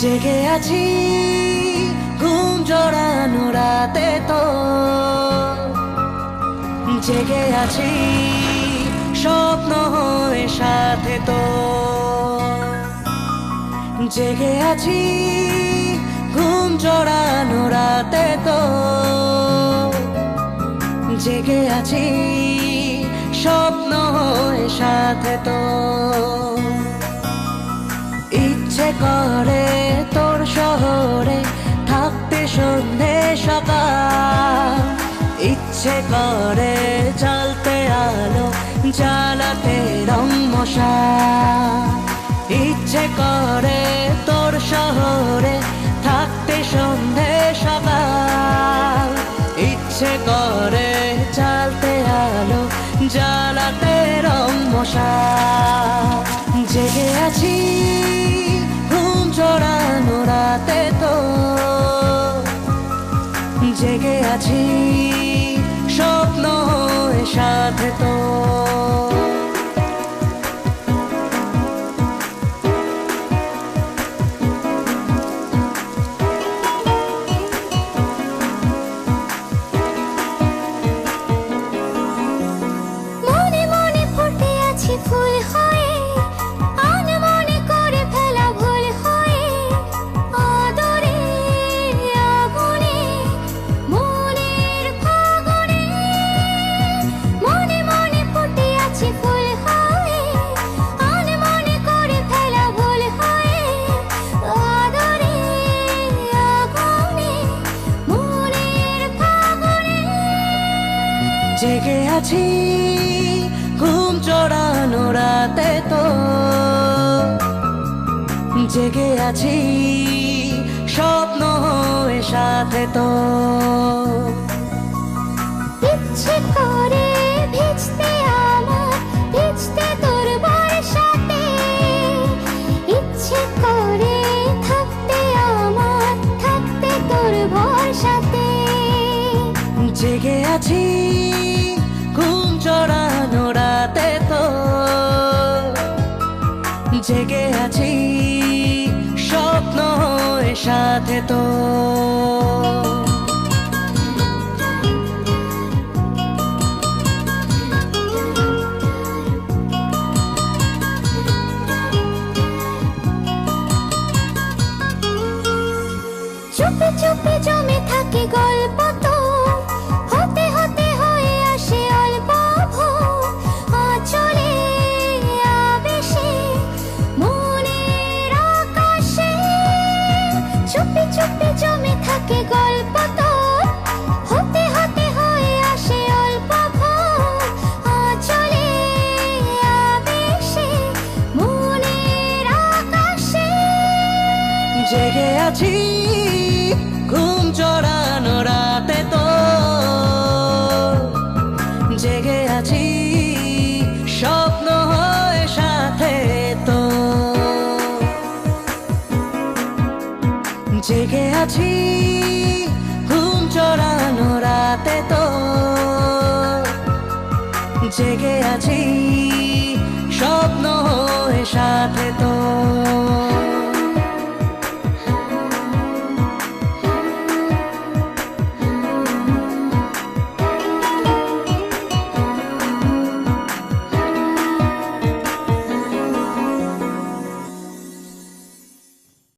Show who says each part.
Speaker 1: জেগে আছি ঘুম জড়ানো রাতে তো, জেগে আছি স্বপ্ন হয়ে সাথে তো, জেগে আছি ঘুম জড়ানো রাতে তো, জেগে আছি স্বপ্ন হয়ে সাথে তো। ইচ্ছে করে তোর শহরে থাকতে সন্ধে সকাল, ইচ্ছে করে জ্বালতে আলো জ্বালাতে রং মশাল, ইচ্ছে করে তোর শহরে থাকতে সন্ধে সকাল, ইচ্ছে করে জ্বালতে আলো জ্বালাতে রং মশাল। জেগে আছি ঘুম জড়ানো রাতে তো, জেগে আছি স্বপ্ন হয়ে সাথে তো।
Speaker 2: ফুল হয়ে আনমনে করে ফেলা ভুল হয়ে, আদরে আগুনে মনের ফাগুনে, মনে মনে ফুটে আছে ফুল হয়ে আনমনে করে ফেলা ভুল হয়ে, আদরে আগুনে মনের ফাগুনে।
Speaker 1: জেগে আছি ঘুম জড়ানো রাতে তো, জেগে আছি স্বপ্ন হয়ে সাথে তো।
Speaker 2: ইচ্ছে করে ভিজতে আমার ভিজতে তোর বর্ষাতে, ইচ্ছে করে থাকতে আমার থাকতে তোর ভরসাতে।
Speaker 1: জেগে আছি ঘুম জড়ানো রাতে তো, জেগে আছি স্বপ্ন হয়ে সাথে তো।
Speaker 2: চুপে চুপে জমে থাকে গল্প তো, হতে হতে হয়ে আসে অল্প ভোর, আঁচলে আবেশে মনের আকাশে। চুপে চুপে জমে থাকে গল্প তো, হতে হতে হয়ে আসে অল্প ভোর, আঁচলে আবেশে মনের আকাশে।
Speaker 1: জেগে আছি ঘুম জড়ানো রাতে তো, জেগে আছি স্বপ্ন হয়ে সাথে তো, জেগে আছি ঘুম জড়ানো রাতে তো, জেগে আছি স্বপ্ন হয়ে সাথে তো।